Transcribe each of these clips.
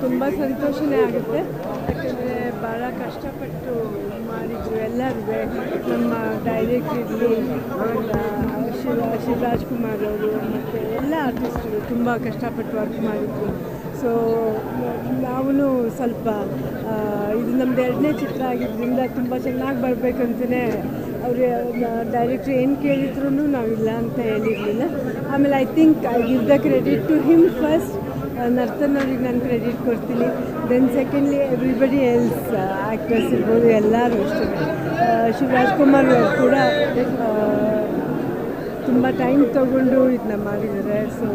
ತುಂಬ ಸಂತೋಷನೇ ಆಗುತ್ತೆ. ಯಾಕಂದರೆ ಭಾಳ ಕಷ್ಟಪಟ್ಟು ಮಾಡಿದ್ರು ಎಲ್ಲರೂ. ನಮ್ಮ ಡೈರೆಕ್ಟರ್ ಇರಲಿ, ಶಿವರಾಜ್ ಕುಮಾರ್ ಅವರು ಮತ್ತು ಎಲ್ಲ ಆರ್ಟಿಸ್ಟರು ತುಂಬ ಕಷ್ಟಪಟ್ಟು ವರ್ಕ್ ಮಾಡಿದ್ರು. ಸೊ ನಾವು ಸ್ವಲ್ಪ ಇದು ನಮ್ಮದು 2ನೇ ಚಿತ್ರ ಆಗಿದ್ದರಿಂದ ತುಂಬ ಚೆನ್ನಾಗಿ ಬರಬೇಕಂತಲೇ ಅವರು ಡೈರೆಕ್ಟ್ರ್ ಏನು ಕೇಳಿದ್ರು ನಾವಿಲ್ಲ ಅಂತ ಹೇಳಿರಲಿಲ್ಲ. ಆಮೇಲೆ I think I give the credit to him first. Narthan ಅವ್ರಿಗೆ ನಾನು ಕ್ರೆಡಿಟ್ ಕೊಡ್ತೀನಿ. Then secondly everybody else, actors ಇರ್ಬೋದು, ಎಲ್ಲರೂ ಅಷ್ಟೇ. ಶಿವರಾಜ್ ಕುಮಾರ್ ಅವರು ಕೂಡ ತುಂಬ ಟೈಮ್ ತೊಗೊಂಡು ಇದನ್ನ ಮಾಡಿದ್ದಾರೆ. So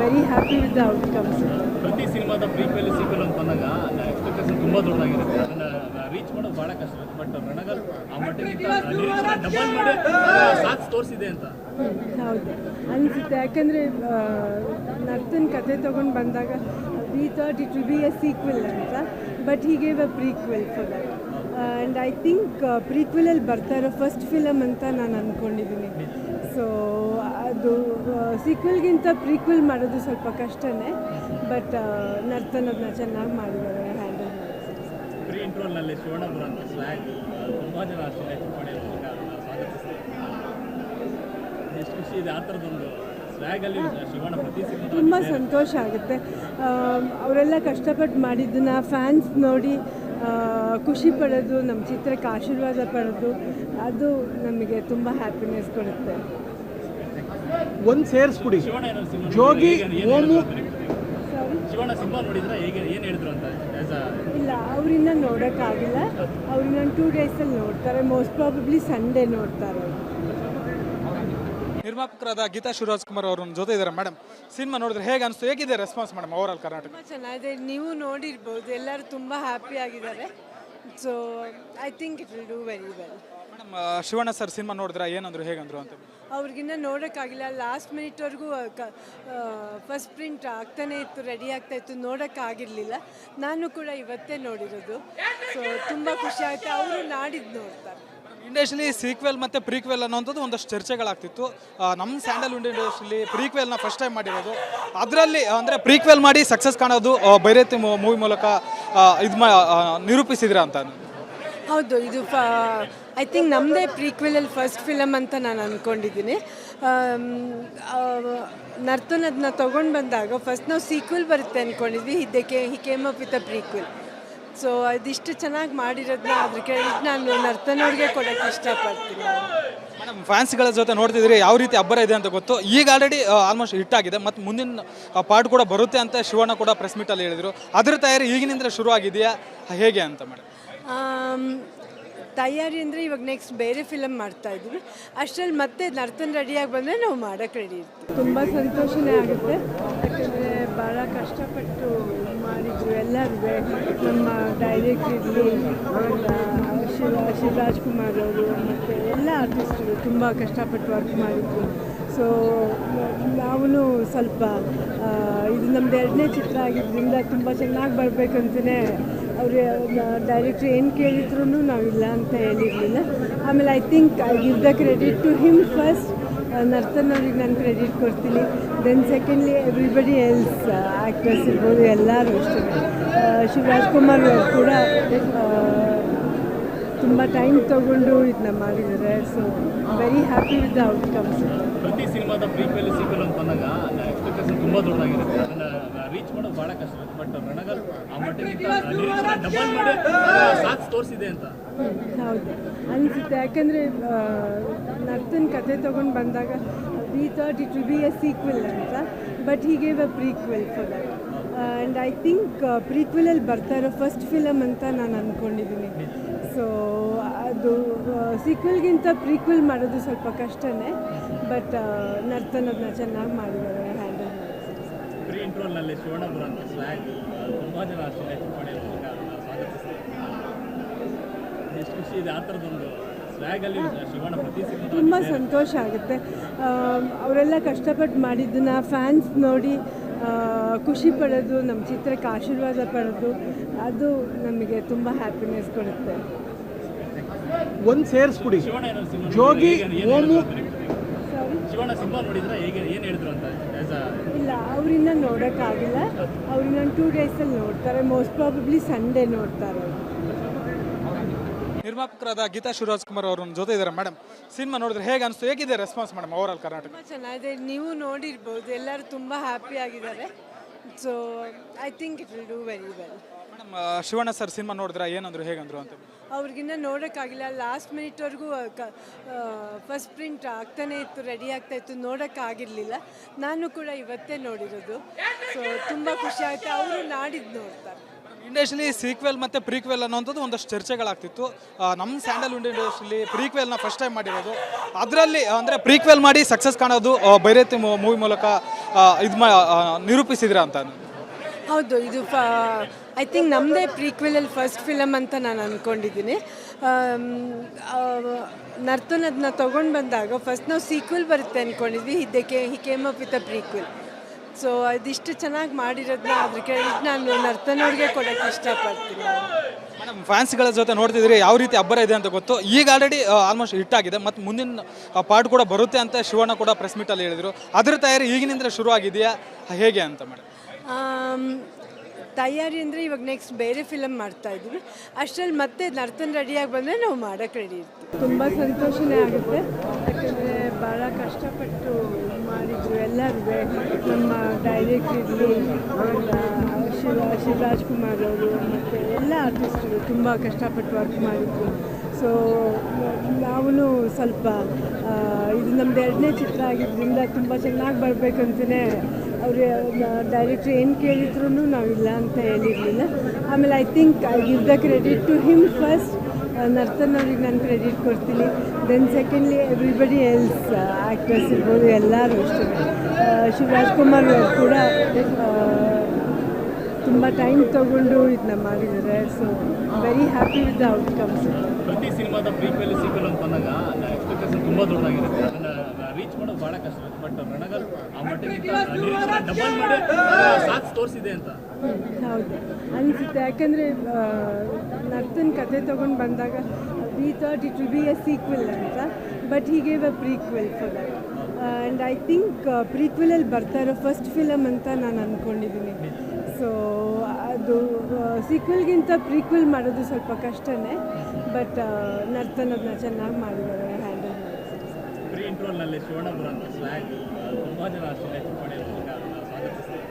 very happy with the outcomes. ಪ್ರತಿ ಸಿನಿಮಾದ ಪ್ರೀಕ್ವೆಲ್ ಸೀಕ್ವೆಲ್ ಅಂತ ಬಂದಾಗ ಎಕ್ಸ್ಪೆಕ್ಟೇಷನ್ ತುಂಬ ದೊಡ್ಡದಾಗಿರುತ್ತೆ. ಅದನ್ನು ರೀಚ್ ಮಾಡೋದು ಭಾಳ ಕಷ್ಟ ಇರುತ್ತೆ. ಬಟ್ ರಣಗಲ್ ಆ ಮಟ್ಟಿಗಿಂತ ಡಬಲ್ ಮಾಡಿ ಸಾಥ್ ತೋರಿಸಿದೆ ಅಂತ ಹೌದು ಅನಿಸುತ್ತೆ. ಯಾಕಂದರೆ ನರ್ತನ್ ಕತೆ ತೊಗೊಂಡು ಬಂದಾಗ we thought it will be a sequel ಅಂತ, but he gave a prequel for that. And I think ಪ್ರೀಕ್ವೆಲಲ್ಲಿ ಬರ್ತಾ ಇರೋ ಫಸ್ಟ್ ಫಿಲಮ್ ಅಂತ ನಾನು ಅಂದ್ಕೊಂಡಿದ್ದೀನಿ. ಸೊ ಅದು ಸೀಕ್ವೆಲ್ಗಿಂತ ಪ್ರೀಕ್ವೆಲ್ ಮಾಡೋದು ಸ್ವಲ್ಪ ಕಷ್ಟನೇ, ಬಟ್ ನರ್ತನ್ ಅದನ್ನ ಚೆನ್ನಾಗಿ ಮಾಡಿದ್ದಾರೆ, ಹ್ಯಾಂಡಲ್ ಮಾಡಿದ್ದಾರೆ. ಪ್ರೀ ಇಂಟ್ರೋಲ್ನಲ್ಲಿ ಶಿವಣ್ಣಪುರ ಅಂತ ಸ್ಲ್ಯಾಗ್ ತುಂಬ ಜನ ಎಷ್ಟು ಖುಷಿ ಇದೆ ಆ ಥರದೊಂದು ಸ್ಲ್ಯಾಗಲ್ಲಿ ಶಿವಣ್ಣ ಪ್ರತಿ ಸಿನಿಮಾ ತುಂಬ ಸಂತೋಷ ಆಗುತ್ತೆ. ಅವರೆಲ್ಲ ಕಷ್ಟಪಟ್ಟು ಮಾಡಿದ್ದನ್ನು ಫ್ಯಾನ್ಸ್ ನೋಡಿ ಖುಷಿ ಪಡೋದು, ನಮ್ಮ ಚಿತ್ರಕ್ಕೆ ಆಶೀರ್ವಾದ ಪಡೋದು, ಅದು ನಮಗೆ ತುಂಬ ಹ್ಯಾಪಿನೆಸ್ ಕೊಡುತ್ತೆ. ಒಂದು ಸೇರಿಸ್ಬಿಡಿ ಜೋಗಿ ಓಮು. ಶಿವಣ್ಣ ಸಿನಿಮಾ ನೋಡಿದ್ರೆ ಹೇಗೆ ಏನು ಹೇಳಿದ್ರು ಅಂತ? ಇಲ್ಲ, ಅವರಿನ್ನ ನೋಡೋಕ್ಕಾಗಿಲ್ಲ. ಅವ್ರನ್ನ 2 ಡೇಸಲ್ಲಿ ನೋಡ್ತಾರೆ, ಮೋಸ್ಟ್ ಪ್ರಾಬಬ್ಲಿ ಸಂಡೇ ನೋಡ್ತಾರೆ. ನಿರ್ಮಾಪಕರಾದ ಗೀತಾ ಶಿವರಾಜ್ ಕುಮಾರ್ ಅವ್ರ ಜೊತೆ ಇದ್ದಾರೆ. ಮೇಡಮ್, ಸಿನಿಮಾ ನೋಡಿದ್ರೆ ಹೇಗೆ ಅನಿಸ್ತು? ಹೇಗಿದೆ response madam over all Karnataka? ತುಂಬ ಚೆನ್ನಾಗಿದೆ. ನೀವು ನೋಡಿರ್ಬೋದು, ಎಲ್ಲರೂ ತುಂಬ ಹ್ಯಾಪಿ ಆಗಿದ್ದಾರೆ. So I think it will do very well. Madam, Shivanna sir cinema ನೋಡಿದ್ರೆ ಏನಂದ್ರು, ಹೇಗಂದ್ರು ಅಂತ? ಅವ್ರಿಗಿನ್ನ ನೋಡೋಕ್ಕಾಗಿಲ್ಲ. ಲಾಸ್ಟ್ ಮಿನಿಟ್ವರೆಗೂ ಫಸ್ಟ್ ಪ್ರಿಂಟ್ ಆಗ್ತಾನೆ ಇತ್ತು, ರೆಡಿ ಆಗ್ತಾ ಇತ್ತು, ನೋಡೋಕ್ಕಾಗಿರಲಿಲ್ಲ. ನಾನು ಕೂಡ ಇವತ್ತೇ ನೋಡಿರೋದು. ಸೊ ತುಂಬ ಖುಷಿ ಆಗುತ್ತೆ. ಅವರು ನಾಡಿದ್ದು ನೋಡ್ತಾರೆ. ಇಂಡಸ್ಟ್ರಿಲಿ ಸೀಕ್ವೆಲ್ ಮತ್ತು ಪ್ರೀಕ್ವೆಲ್ ಅನ್ನೋಂಥದ್ದು ಒಂದಷ್ಟು ಚರ್ಚೆಗಳಾಗ್ತಿತ್ತು. ನಮ್ಮ ಸ್ಯಾಂಡಲ್ವುಡ್ ಇಂಡಸ್ಟ್ರಿಲಿ ಪ್ರೀಕ್ವೆಲ್ನ ಫಸ್ಟ್ ಟೈಮ್ ಮಾಡಿರೋದು. ಅದರಲ್ಲಿ ಅಂದರೆ ಪ್ರೀಕ್ವೆಲ್ ಮಾಡಿ ಸಕ್ಸಸ್ ಕಾಣೋದು ಬೈರತಿ ಮೂವಿ ಮೂಲಕ ಇದು ನಿರೂಪಿಸಿದ್ರ ಅಂತ. ಹೌದು, ಇದು ಐ ಥಿಂಕ್ ನಮ್ಮದೇ ಪ್ರೀಕ್ವೆಲಲ್ಲಿ ಫಸ್ಟ್ ಫಿಲಮ್ ಅಂತ ನಾನು ಅಂದ್ಕೊಂಡಿದ್ದೀನಿ. ನರ್ತನ್ ಅದನ್ನ ತೊಗೊಂಡು ಬಂದಾಗ ಫಸ್ಟ್ ನಾವು ಸೀಕ್ವೆಲ್ ಬರುತ್ತೆ ಅಂದ್ಕೊಂಡಿದ್ವಿ. He came up with a prequel. So ಅದಿಷ್ಟು ಚೆನ್ನಾಗಿ ಮಾಡಿರೋದನ್ನ ಅದ್ರ ಕ್ರೆಡಿಟ್ ನಾನು ನರ್ತನ್ ಅವ್ರಿಗೆ ಕೊಡೋಕ್ಕೆ ಇಷ್ಟಪಡ್ತೀನಿ. ಮೇಡಮ್, ಫ್ಯಾನ್ಸ್ಗಳ ಜೊತೆ ನೋಡ್ತಿದ್ದೀರಿ, ಯಾವ ರೀತಿ ಅಬ್ಬರ ಇದೆ ಅಂತ ಗೊತ್ತು. ಈಗ ಆಲ್ರೆಡಿ ಆಲ್ಮೋಸ್ಟ್ ಹಿಟ್ ಆಗಿದೆ, ಮತ್ತು ಮುಂದಿನ ಪಾರ್ಟ್ ಕೂಡ ಬರುತ್ತೆ ಅಂತ ಶಿವಣ್ಣ ಕೂಡ ಪ್ರೆಸ್ ಮೀಟಲ್ಲಿ ಹೇಳಿದರು. ಅದರ ತಯಾರಿ ಈಗಿನಿಂದ ಶುರು ಆಗಿದೆಯಾ, ಹೇಗೆ ಅಂತ ಮೇಡಮ್? ತಯಾರಿ ಅಂದರೆ ಇವಾಗ ನೆಕ್ಸ್ಟ್ ಬೇರೆ ಫಿಲಮ್ ಮಾಡ್ತಾಯಿದ್ವಿ. ಅಷ್ಟರಲ್ಲಿ ಮತ್ತೆ ನರ್ತನ್ ರೆಡಿಯಾಗಿ ಬಂದರೆ ನಾವು ಮಾಡೋಕ್ಕೆ ರೆಡಿ ಇರ್ತೀವಿ. ತುಂಬ ಸಂತೋಷನೇ ಆಗುತ್ತೆ. ಯಾಕಂದರೆ ಭಾಳ ಕಷ್ಟಪಟ್ಟು ಮಾಡಿದ್ರು ಎಲ್ಲರೂ. ನಮ್ಮ ಡೈರೆಕ್ಟರ್ ಇರಲಿ, ಶಿವರಾಜ್ ಕುಮಾರ್ ಅವರು ಮತ್ತು ಎಲ್ಲ ಆರ್ಟಿಸ್ಟರು ತುಂಬ ಕಷ್ಟಪಟ್ಟು ವರ್ಕ್ ಮಾಡಿದ್ರು. ಸೊ ನಾವು ಸ್ವಲ್ಪ ಇದು ನಮ್ಮದು 2ನೇ ಚಿತ್ರ ಆಗಿದ್ದರಿಂದ ತುಂಬ ಚೆನ್ನಾಗಿ ಬರಬೇಕಂತಲೇ ಅವರು ಡೈರೆಕ್ಟ್ರ್ ಏನು ಕೇಳಿದ್ರು ನಾವಿಲ್ಲ ಅಂತ ಹೇಳಿರಲಿಲ್ಲ. ಆಮೇಲೆ I think I give the credit to him first. Narthan ಅವ್ರಿಗೆ ನಾನು ಕ್ರೆಡಿಟ್ ಕೊಡ್ತೀನಿ. Then secondly everybody else, actors ಇರ್ಬೋದು, ಎಲ್ಲರೂ ಅಷ್ಟೇ. ಶಿವರಾಜ್ ಕುಮಾರ್ ಅವರು ಕೂಡ ತುಂಬ ಟೈಮ್ ತೊಗೊಂಡು ಇದನ್ನ ಮಾಡಿದ್ದಾರೆ. So very happy with the outcomes. ಪ್ರತಿ ಸಿನಿಮಾದ ಪ್ರೀಕ್ವೆಲ್ ಸೀಕ್ವೆಲ್ ಅಂತ ಬಂದಾಗ ಎಕ್ಸ್ಪೆಕ್ಟೇಷನ್ ತುಂಬ ದೊಡ್ಡದಾಗಿರುತ್ತೆ. ಅದನ್ನು ರೀಚ್ ಮಾಡೋದು ಭಾಳ ಕಷ್ಟ ಇರುತ್ತೆ. ಬಟ್ ರಣಗಲ್ ಆ ಮಟ್ಟಿಗಿಂತ ಡಬಲ್ ಮಾಡಿ ಸಾಥ್ ತೋರಿಸಿದೆ ಅಂತ ಹೌದು ಅನಿಸುತ್ತೆ. ಯಾಕಂದರೆ ನರ್ತನ್ ಕತೆ ತೊಗೊಂಡು ಬಂದಾಗ we thought it will be a sequel ಅಂತ, but he gave a prequel for that. And I think ಪ್ರೀಕ್ವೆಲಲ್ಲಿ ಬರ್ತಾ ಇರೋ ಫಸ್ಟ್ ಫಿಲಮ್ ಅಂತ ನಾನು ಅಂದ್ಕೊಂಡಿದ್ದೀನಿ. ಸೊ ಅದು ಸೀಕ್ವೆಲ್ಗಿಂತ ಪ್ರೀಕ್ವೆಲ್ ಮಾಡೋದು ಸ್ವಲ್ಪ ಕಷ್ಟನೇ, ಬಟ್ ನರ್ತನ್ ಅದನ್ನ ಚೆನ್ನಾಗಿ ಮಾಡಿದ್ದಾರೆ, ಹ್ಯಾಂಡಲ್ ಮಾಡಿದ್ದಾರೆ. ಪ್ರೀ ಇಂಟ್ರೋಲ್ನಲ್ಲಿ ಶಿವಣ್ಣಪುರ ಅಂತ ಸ್ಲ್ಯಾಗ್ ತುಂಬ ಜನ ಎಷ್ಟು ಖುಷಿ ಇದೆ ಆ ಥರದೊಂದು ಸ್ಲ್ಯಾಗಲ್ಲಿ ಶಿವಣ್ಣ ಪ್ರತಿ ಸಿನಿಮಾ ತುಂಬ ಸಂತೋಷ ಆಗುತ್ತೆ. ಅವರೆಲ್ಲ ಕಷ್ಟಪಟ್ಟು ಮಾಡಿದ್ದನ್ನು ಫ್ಯಾನ್ಸ್ ನೋಡಿ ಖುಷಿ ಪಡೋದು, ನಮ್ಮ ಚಿತ್ರಕ್ಕೆ ಆಶೀರ್ವಾದ ಪಡೋದು, ಅದು ನಮಗೆ ತುಂಬ ಹ್ಯಾಪಿನೆಸ್ ಕೊಡುತ್ತೆ. ಒಂದು ಸೇರಿಸ್ಬಿಡಿ ಜೋಗಿ ಓಮು. ಶಿವಣ್ಣ ಸಿನಿಮಾ ನೋಡಿದ್ರೆ ಹೇಗೆ ಏನು ಹೇಳಿದ್ರು ಅಂತ ಆಸ್ ಅ ಇಲ್ಲ ಅವರಿನ್ನ ನೋಡೋಕ್ಕಾಗಿಲ್ಲ. ಅವ್ರನ್ನ 2 ಡೇಸಲ್ಲಿ ನೋಡ್ತಾರೆ, ಮೋಸ್ಟ್ ಪ್ರಾಬಬ್ಲಿ ಸಂಡೇ ನೋಡ್ತಾರೆ. ನಿರ್ಮಾಪಕರಾದ ಗೀತಾ ಶಿವರಾಜ್ ಕುಮಾರ್ ಅವ್ರ ಜೊತೆ ಇದ್ದಾರೆ ಮೇಡಮ್. ಸಿನಿಮಾ ನೋಡಿದ್ರೆ ಹೇಗೆ ಅನಿಸ್ತು, ಹೇಗಿದೆ response madam over all Karnataka? ತುಂಬ ಚೆನ್ನಾಗಿದೆ, ನೀವು ನೋಡಿರ್ಬೋದು, ಎಲ್ಲರೂ ತುಂಬ ಹ್ಯಾಪಿ ಆಗಿದ್ದಾರೆ. So I think it will do very well. Madam Shivanna sir cinema ನೋಡಿದ್ರೆ ಏನಂದ್ರು, ಹೇಗಂದ್ರು ಅಂತ? ಅವ್ರಿಗಿನ್ನ ನೋಡೋಕ್ಕಾಗಿಲ್ಲ, ಲಾಸ್ಟ್ ಮಿನಿಟ್ವರೆಗೂ ಫಸ್ಟ್ ಪ್ರಿಂಟ್ ಆಗ್ತಾನೆ ಇತ್ತು, ರೆಡಿ ಆಗ್ತಾ ಇತ್ತು, ನೋಡೋಕ್ಕಾಗಿರಲಿಲ್ಲ. ನಾನು ಕೂಡ ಇವತ್ತೇ ನೋಡಿರೋದು. ಸೊ ತುಂಬ ಖುಷಿ ಆಗುತ್ತೆ. ಅವರು ನಾಡಿದ್ದು ನೋಡ್ತಾರೆ. ಇಂಡಸ್ಟ್ರಿಲಿ ಸೀಕ್ವೆಲ್ ಮತ್ತು ಪ್ರೀಕ್ವೆಲ್ ಅನ್ನೋಂಥದ್ದು ಒಂದಷ್ಟು ಚರ್ಚೆಗಳಾಗ್ತಿತ್ತು. ನಮ್ಮ ಸ್ಯಾಂಡಲ್ವುಡ್ ಇಂಡಸ್ಟ್ರಿಲಿ ಪ್ರೀಕ್ವೆಲ್ನ ಫಸ್ಟ್ ಟೈಮ್ ಮಾಡಿರೋದು. ಅದರಲ್ಲಿ ಅಂದರೆ ಪ್ರೀಕ್ವೆಲ್ ಮಾಡಿ ಸಕ್ಸಸ್ ಕಾಣೋದು ಬೈರೇತಿ ಮೂವಿ ಮೂಲಕ ನಿರೂಪಿಸಿದ್ರ ಅಂತ. ಹೌದು, ಇದು ಐ ಥಿಂಕ್ ನಮ್ಮದೇ ಪ್ರೀಕ್ವೆಲಲ್ಲಿ ಫಸ್ಟ್ ಫಿಲಮ್ ಅಂತ ನಾನು ಅಂದ್ಕೊಂಡಿದ್ದೀನಿ. ನರ್ತನ್ ಅದನ್ನ ತೊಗೊಂಡು ಬಂದಾಗ ಫಸ್ಟ್ ನಾವು ಸೀಕ್ವೆಲ್ ಬರುತ್ತೆ ಅಂದ್ಕೊಂಡಿದ್ವಿ. He came up with a prequel. So ಅದಿಷ್ಟು ಚೆನ್ನಾಗಿ ಮಾಡಿರೋದನ್ನ ಅದ್ರ ಕ್ರೆಡಿಟ್ ನಾನು ನರ್ತನವ್ರಿಗೆ ಕೊಡೋಕ್ಕೆ ಇಷ್ಟಪಡ್ತೀನಿ. ಮೇಡಮ್ ಫ್ಯಾನ್ಸ್ಗಳ ಜೊತೆ ನೋಡ್ತಿದ್ರಿ, ಯಾವ ರೀತಿ ಅಬ್ಬರ ಇದೆ ಅಂತ ಗೊತ್ತು. ಈಗ ಆಲ್ರೆಡಿ ಆಲ್ಮೋಸ್ಟ್ ಹಿಟ್ ಆಗಿದೆ, ಮತ್ತು ಮುಂದಿನ ಪಾರ್ಟ್ ಕೂಡ ಬರುತ್ತೆ ಅಂತ ಶಿವಣ್ಣ ಕೂಡ ಪ್ರೆಸ್ ಮೀಟಲ್ಲಿ ಹೇಳಿದರು. ಅದ್ರ ತಯಾರಿ ಈಗಿನಿಂದ ಶುರು ಆಗಿದೆಯಾ, ಹೇಗೆ ಅಂತ ಮೇಡಮ್? ತಯಾರಿ ಅಂದರೆ ಇವಾಗ ನೆಕ್ಸ್ಟ್ ಬೇರೆ ಫಿಲಮ್ ಮಾಡ್ತಾ ಇದ್ದೀವಿ. ಅಷ್ಟರಲ್ಲಿ ಮತ್ತೆ ನರ್ತನ್ ರೆಡಿಯಾಗಿ ಬಂದರೆ ನಾವು ಮಾಡೋಕ್ಕೆ ರೆಡಿ ಇರ್ತೀವಿ. ತುಂಬ ಸಂತೋಷನೇ ಆಗುತ್ತೆ, ಯಾಕಂದರೆ ಭಾಳ ಕಷ್ಟಪಟ್ಟು ಮಾಡಿದ್ರು ಎಲ್ಲರೂ. ನಮ್ಮ ಡೈರೆಕ್ಟರ್ ಇರಲಿ, ಶಿವರಾಜ್ ಕುಮಾರ್ ಅವರು ಮತ್ತು ಎಲ್ಲ ಆರ್ಟಿಸ್ಟರು ತುಂಬ ಕಷ್ಟಪಟ್ಟು ವರ್ಕ್ ಮಾಡಿದ್ರು. ಸೊ ನಾವು ಸ್ವಲ್ಪ ಇದು ನಮ್ಮದು 2ನೇ ಚಿತ್ರ ಆಗಿದ್ದರಿಂದ ತುಂಬ ಚೆನ್ನಾಗಿ ಬರಬೇಕಂತಲೇ ಅವರು ಡೈರೆಕ್ಟ್ರ್ ಏನು ಕೇಳಿದ್ರು ನಾವಿಲ್ಲ ಅಂತ ಹೇಳಿರಲಿಲ್ಲ. ಆಮೇಲೆ I think I give the credit to him first. Narthan ಅವ್ರಿಗೆ ನಾನು ಕ್ರೆಡಿಟ್ ಕೊಡ್ತೀನಿ. Then secondly everybody else, actors ಇರ್ಬೋದು, ಎಲ್ಲರೂ ಅಷ್ಟೇ. ಶಿವರಾಜ್ ಕುಮಾರ್ ಅವರು ಕೂಡ ತುಂಬ ಟೈಮ್ ತೊಗೊಂಡು ಇದನ್ನ ಮಾಡಿದ್ದಾರೆ. So very happy with the outcomes. ಪ್ರತಿ ಸಿನಿಮಾದ ಪ್ರೀಕ್ವೆಲ್ ಸೀಕ್ವೆಲ್ ಅಂತ ಬಂದಾಗ ಎಕ್ಸ್ಪೆಕ್ಟೇಷನ್ ತುಂಬ ದೊಡ್ಡದಾಗಿರುತ್ತೆ. ಅದನ್ನು ರೀಚ್ ಮಾಡೋದು ಭಾಳ ಕಷ್ಟ ಇರುತ್ತೆ. ಬಟ್ ರಣಗಲ್ ಆ ಮಟ್ಟಿಗಿಂತ ಡಬಲ್ ಮಾಡಿ ಸಾಥ್ ತೋರಿಸಿದೆ ಅಂತ. ಹೌದು ಅನಿಸುತ್ತೆ, ಯಾಕಂದರೆ ನರ್ತನ್ ಕತೆ ತೊಗೊಂಡು ಬಂದಾಗ we thought it will be a sequel ಅಂತ, but he gave a prequel for that. And I think ಪ್ರೀಕ್ವೆಲಲ್ಲಿ ಬರ್ತಾ ಇರೋ ಫಸ್ಟ್ ಫಿಲಮ್ ಅಂತ ನಾನು ಅಂದ್ಕೊಂಡಿದ್ದೀನಿ. ಸೊ ಅದು ಸೀಕ್ವೆಲ್ಗಿಂತ ಪ್ರೀಕ್ವೆಲ್ ಮಾಡೋದು ಸ್ವಲ್ಪ ಕಷ್ಟನೇ, ಬಟ್ ನರ್ತನ್ ಅದನ್ನ ಚೆನ್ನಾಗಿ ಮಾಡಿದ್ದಾರೆ, ಹ್ಯಾಂಡಲ್ ಮಾಡಿದ್ದಾರೆ. ಪ್ರೀ ಇಂಟ್ರೋಲ್ನಲ್ಲಿ ಶಿವಣ್ಣಪುರ ಅಂತ ಸ್ವ್ಯಾಗ್ ತುಂಬ ಜನ ಅಷ್ಟೇ ಸ್ವಾಗತಿಸ್ತಾರೆ.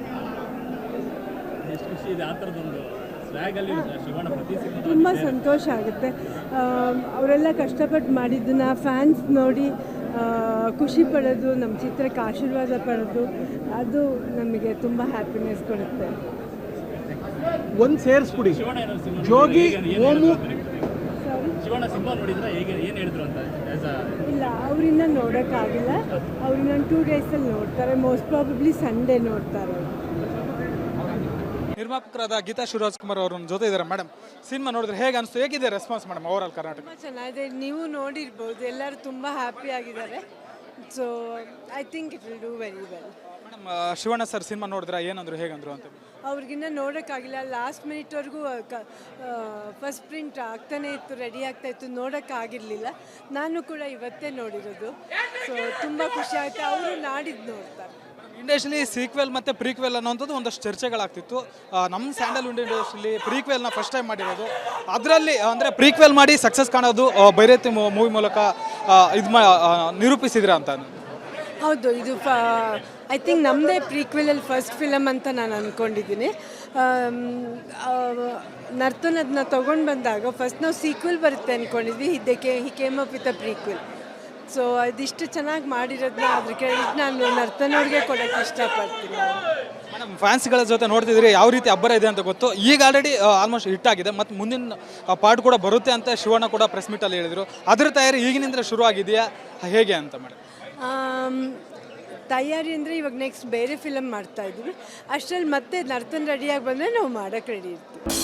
ಎಷ್ಟು ಖುಷಿ ಇದೆ ಆ ಥರದೊಂದು ಸ್ವ್ಯಾಗಲ್ಲಿ ಶಿವಣ್ಣ ಪ್ರತಿ ಸಿನಿಮಾ. ತುಂಬ ಸಂತೋಷ ಆಗುತ್ತೆ. ಅವರೆಲ್ಲ ಕಷ್ಟಪಟ್ಟು ಮಾಡಿದ್ದನ್ನು ಫ್ಯಾನ್ಸ್ ನೋಡಿ ಖುಷಿ ಪಡೋದು, ನಮ್ಮ ಚಿತ್ರಕ್ಕೆ ಆಶೀರ್ವಾದ ಪಡೋದು, ಅದು ನಮಗೆ ತುಂಬ ಹ್ಯಾಪಿನೆಸ್ ಕೊಡುತ್ತೆ. ಒಂದು ಸೇರಿಸ್ಬಿಡಿ, ಶಿವಣ್ಣ ಏನಾದ್ರು ಸಿನಿಮಾ ಜೋಗಿ ಓಮು. ಶಿವಣ್ಣ ಸಿನಿಮಾ ನೋಡಿದ್ರೆ ಹೇಗೆ ಏನು ಹೇಳಿದ್ರು ಅಂತ ಆಸ್ ಅ ಇಲ್ಲ ಅವರಿನ್ನ ನೋಡೋಕ್ಕಾಗಿಲ್ಲ. ಅವ್ರನ್ನ 2 ಡೇಸಲ್ಲಿ ನೋಡ್ತಾರೆ, ಮೋಸ್ಟ್ ಪ್ರಾಬಬ್ಲಿ ಸಂಡೇ ನೋಡ್ತಾರೆ. ನಿರ್ಮಾಪಕರಾದ ಗೀತಾ ಶಿವರಾಜ್ ಕುಮಾರ್ ಅವ್ರ ಜೊತೆ ಇದ್ದಾರೆ ಮೇಡಮ್. ಸಿನಿಮಾ ನೋಡಿದ್ರೆ ಹೇಗೆ ಅನಿಸ್ತು, ಹೇಗಿದೆ response madam over all Karnataka? ತುಂಬ ಚೆನ್ನಾಗಿದೆ, ನೀವು ನೋಡಿರ್ಬೋದು, ಎಲ್ಲರೂ ತುಂಬ ಹ್ಯಾಪಿ ಆಗಿದ್ದಾರೆ. So I think it will do very well. Madam Shivanna sir cinema ನೋಡಿದ್ರೆ ಏನಂದ್ರು, ಹೇಗಂದ್ರು ಅಂತ? ಅವ್ರಿಗಿನ್ನ ನೋಡೋಕ್ಕಾಗಿಲ್ಲ, ಲಾಸ್ಟ್ ಮಿನಿಟ್ವರೆಗೂ ಫಸ್ಟ್ ಪ್ರಿಂಟ್ ಆಗ್ತಾನೆ ಇತ್ತು, ರೆಡಿ ಆಗ್ತಾ ಇತ್ತು, ನೋಡೋಕ್ಕಾಗಿರಲಿಲ್ಲ. ನಾನು ಕೂಡ ಇವತ್ತೇ ನೋಡಿರೋದು. ಸೊ ತುಂಬ ಖುಷಿ ಆಗುತ್ತೆ. ಅವರು ನಾಡಿದ್ದು ನೋಡ್ತಾರೆ. ಇಂಡಸ್ಟ್ರಿಲಿ ಸೀಕ್ವೆಲ್ ಮತ್ತು ಪ್ರೀಕ್ವೆಲ್ ಅನ್ನೋಂಥದ್ದು ಒಂದಷ್ಟು ಚರ್ಚೆಗಳಾಗ್ತಿತ್ತು. ನಮ್ಮ ಸ್ಯಾಂಡಲ್ವುಡ್ ಇಂಡಸ್ಟ್ರಿಲಿ ಪ್ರೀಕ್ವೆಲ್ನ ಫಸ್ಟ್ ಟೈಮ್ ಮಾಡಿರೋದು. ಅದರಲ್ಲಿ ಅಂದರೆ ಪ್ರೀಕ್ವೆಲ್ ಮಾಡಿ ಸಕ್ಸಸ್ ಕಾಣೋದು ಬೈರೇತಿ ಮೂವಿ ಮೂಲಕ ನಿರೂಪಿಸಿದ್ರ ಅಂತ. ಹೌದು, ಇದು ಐ ಥಿಂಕ್ ನಮ್ಮದೇ ಪ್ರೀಕ್ವೆಲಲ್ಲಿ ಫಸ್ಟ್ ಫಿಲಮ್ ಅಂತ ನಾನು ಅಂದ್ಕೊಂಡಿದ್ದೀನಿ. ನರ್ತನ್ ಅದನ್ನ ತೊಗೊಂಡು ಬಂದಾಗ ಫಸ್ಟ್ ನಾವು ಸೀಕ್ವೆಲ್ ಬರುತ್ತೆ ಅಂದ್ಕೊಂಡಿದ್ವಿ. He came up with a prequel. So ಅದಿಷ್ಟು ಚೆನ್ನಾಗಿ ಮಾಡಿರೋದನ್ನ ಅದ್ರ ಕ್ರೆಡಿಟ್ ನಾನು ನರ್ತನವ್ರಿಗೆ ಕೊಡೋಕ್ಕೆ ಇಷ್ಟಪಡ್ತೀನಿ. ಮೇಡಮ್ ಫ್ಯಾನ್ಸ್ಗಳ ಜೊತೆ ನೋಡ್ತಿದ್ರಿ, ಯಾವ ರೀತಿ ಅಬ್ಬರ ಇದೆ ಅಂತ ಗೊತ್ತು. ಈಗ ಆಲ್ರೆಡಿ ಆಲ್ಮೋಸ್ಟ್ ಹಿಟ್ ಆಗಿದೆ, ಮತ್ತು ಮುಂದಿನ ಪಾರ್ಟ್ ಕೂಡ ಬರುತ್ತೆ ಅಂತ ಶಿವಣ್ಣ ಕೂಡ ಪ್ರೆಸ್ ಮೀಟಲ್ಲಿ ಹೇಳಿದರು. ಅದ್ರ ತಯಾರಿ ಈಗಿನಿಂದ ಶುರು ಆಗಿದೆಯಾ, ಹೇಗೆ ಅಂತ ಮೇಡಮ್? ತಯಾರಿ ಅಂದರೆ ಇವಾಗ ನೆಕ್ಸ್ಟ್ ಬೇರೆ ಫಿಲಮ್ ಮಾಡ್ತಾ ಇದ್ದೀವಿ. ಅಷ್ಟರಲ್ಲಿ ಮತ್ತೆ ನರ್ತನ್ ರೆಡಿಯಾಗಿ ಬಂದರೆ ನಾವು ಮಾಡೋಕ್ಕೆ ರೆಡಿ ಇರ್ತೀವಿ.